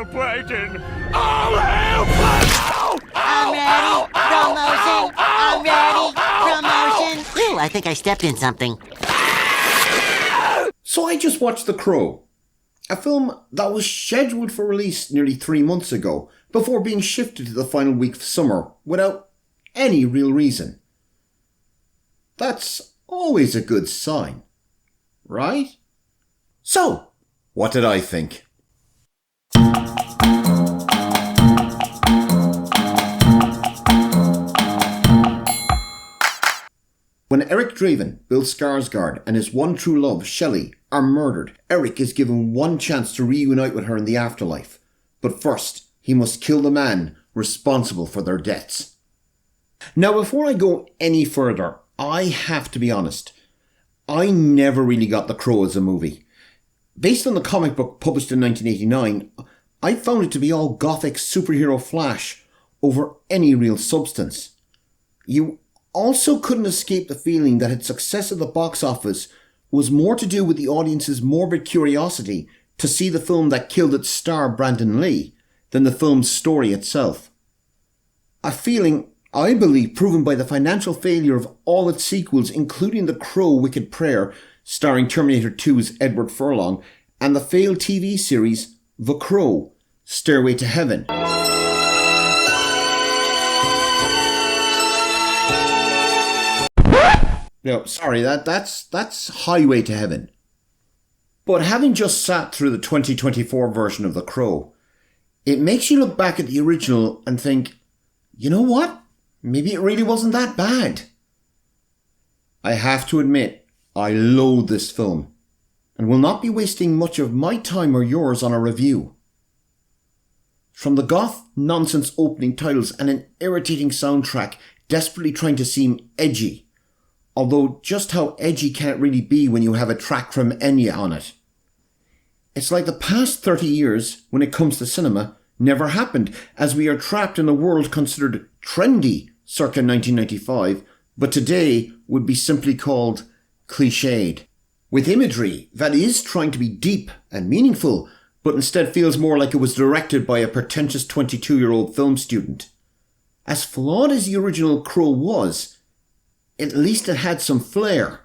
hail Plankton! All hail Plankton! I'm ready. Promotion. I'm ready. Promotion. Ooh, I think I stepped in something. So I just watched The Crow, a film that was scheduled for release nearly 3 months ago before being shifted to the final week of summer without any real reason. That's always a good sign, right? So, what did I think? When Eric Draven, Bill Skarsgård, and his one true love, Shelley, are murdered, Eric is given one chance to reunite with her in the afterlife. But first, he must kill the man responsible for their deaths. Now, before I go any further, I have to be honest. I never really got The Crow as a movie. Based on the comic book published in 1989, I found it to be all gothic superhero flash over any real substance. You also couldn't escape the feeling that its success at the box office was more to do with the audience's morbid curiosity to see the film that killed its star Brandon Lee than the film's story itself. A feeling, I believe, proven by the financial failure of all its sequels, including The Crow Wicked Prayer, starring Terminator 2's Edward Furlong, and the failed TV series The Crow, Stairway to Heaven. No, sorry, that's Highway to Heaven. But having just sat through the 2024 version of The Crow, it makes you look back at the original and think, you know what? Maybe it really wasn't that bad. I have to admit, I loathe this film, and will not be wasting much of my time or yours on a review. From the goth nonsense opening titles and an irritating soundtrack desperately trying to seem edgy, although just how edgy can it really be when you have a track from Enya on it? It's like the past 30 years, when it comes to cinema, never happened, as we are trapped in a world considered trendy circa 1995, but today would be simply called cliched. With imagery that is trying to be deep and meaningful, but instead feels more like it was directed by a pretentious 22-year-old film student. As flawed as the original Crow was, at least it had some flair.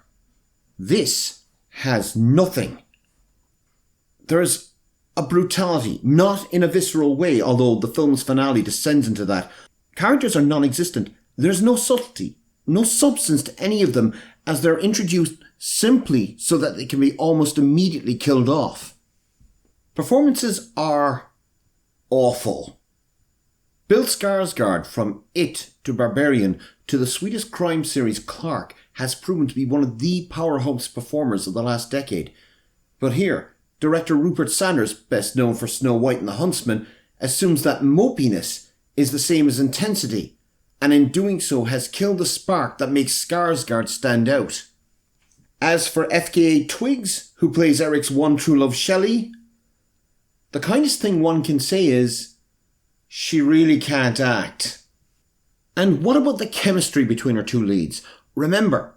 This has nothing. There's a brutality, not in a visceral way, although the film's finale descends into that. Characters are non-existent. There's no subtlety, no substance to any of them, as they're introduced simply so that they can be almost immediately killed off. Performances are awful. Bill Skarsgård, from It to Barbarian to the Swedish crime series Clark, has proven to be one of the powerhouse performers of the last decade. But here, director Rupert Sanders, best known for Snow White and the Huntsman, assumes that mopiness is the same as intensity, and in doing so has killed the spark that makes Skarsgård stand out. As for FKA Twigs, who plays Eric's one true love Shelley, the kindest thing one can say is, she really can't act. And what about the chemistry between her two leads? Remember,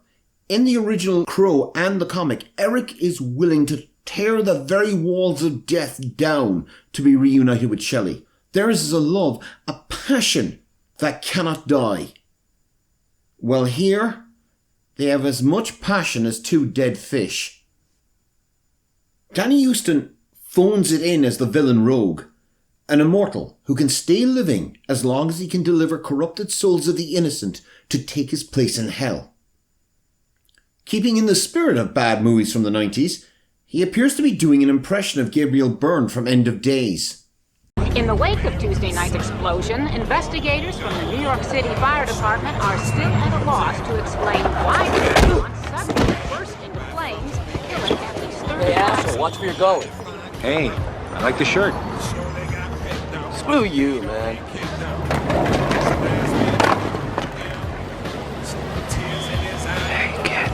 in the original Crow and the comic, Eric is willing to tear the very walls of death down to be reunited with Shelley. Theirs is a love, a passion that cannot die. Well, here, they have as much passion as two dead fish. Danny Huston phones it in as the villain rogue, an immortal who can stay living as long as he can deliver corrupted souls of the innocent to take his place in hell. Keeping in the spirit of bad movies from the 90s, he appears to be doing an impression of Gabriel Byrne from End of Days. In the wake of Tuesday night's explosion, investigators from the New York City Fire Department are still at a loss to explain why the restaurant suddenly burst into flames, killing at least 30 Hey, asshole, watch where you're going. Hey, I like the shirt. Screw you, man. Hey, kid.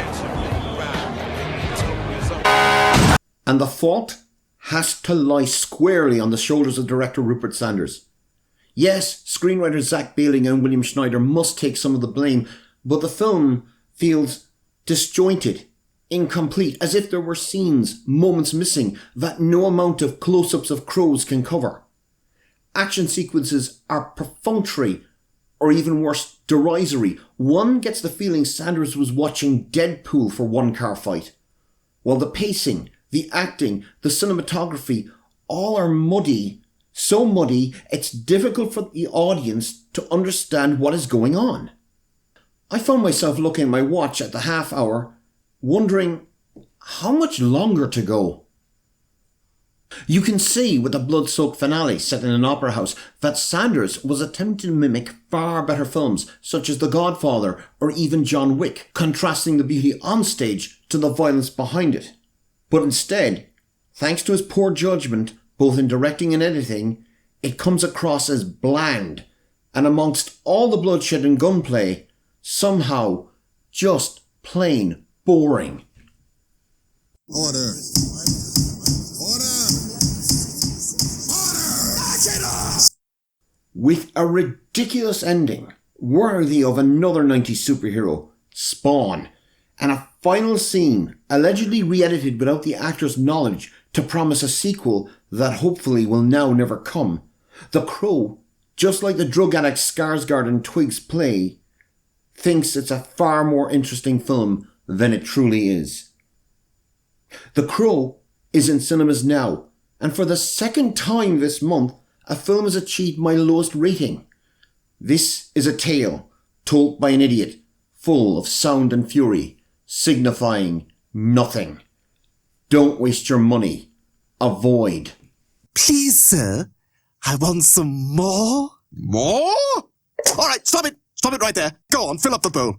And the fault has to lie squarely on the shoulders of director Rupert Sanders. Yes, screenwriters Zach Baling and William Schneider must take some of the blame, but the film feels disjointed, incomplete, as if there were scenes, moments missing that no amount of close-ups of crows can cover. action sequences are perfunctory, or even worse, derisory. One gets the feeling Sanders was watching Deadpool for one car fight. While the pacing, the acting, the cinematography, all are muddy. So muddy, it's difficult for the audience to understand what is going on. I found myself looking at my watch at the half hour, wondering how much longer to go. You can see with the blood-soaked finale set in an opera house that Sanders was attempting to mimic far better films such as The Godfather or even John Wick, contrasting the beauty on stage to the violence behind it. But instead, thanks to his poor judgment, both in directing and editing, it comes across as bland, and amongst all the bloodshed and gunplay, somehow just plain boring. Order. With a ridiculous ending, worthy of another 90s superhero, Spawn, and a final scene allegedly re-edited without the actor's knowledge to promise a sequel that hopefully will now never come, The Crow, just like the drug addict Skarsgård and Twig's play, thinks it's a far more interesting film than it truly is. The Crow is in cinemas now, and for the second time this month, a film has achieved my lowest rating. This is a tale told by an idiot, full of sound and fury, signifying nothing. Don't waste your money. Avoid. Please, sir, I want some more. More? All right, stop it. Stop it right there. Go on, fill up the bowl.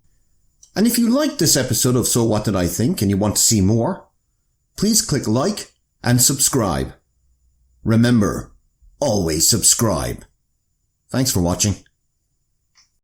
And if you liked this episode of So What Did I Think and you want to see more, please click like and subscribe. Remember, always subscribe. Thanks for watching.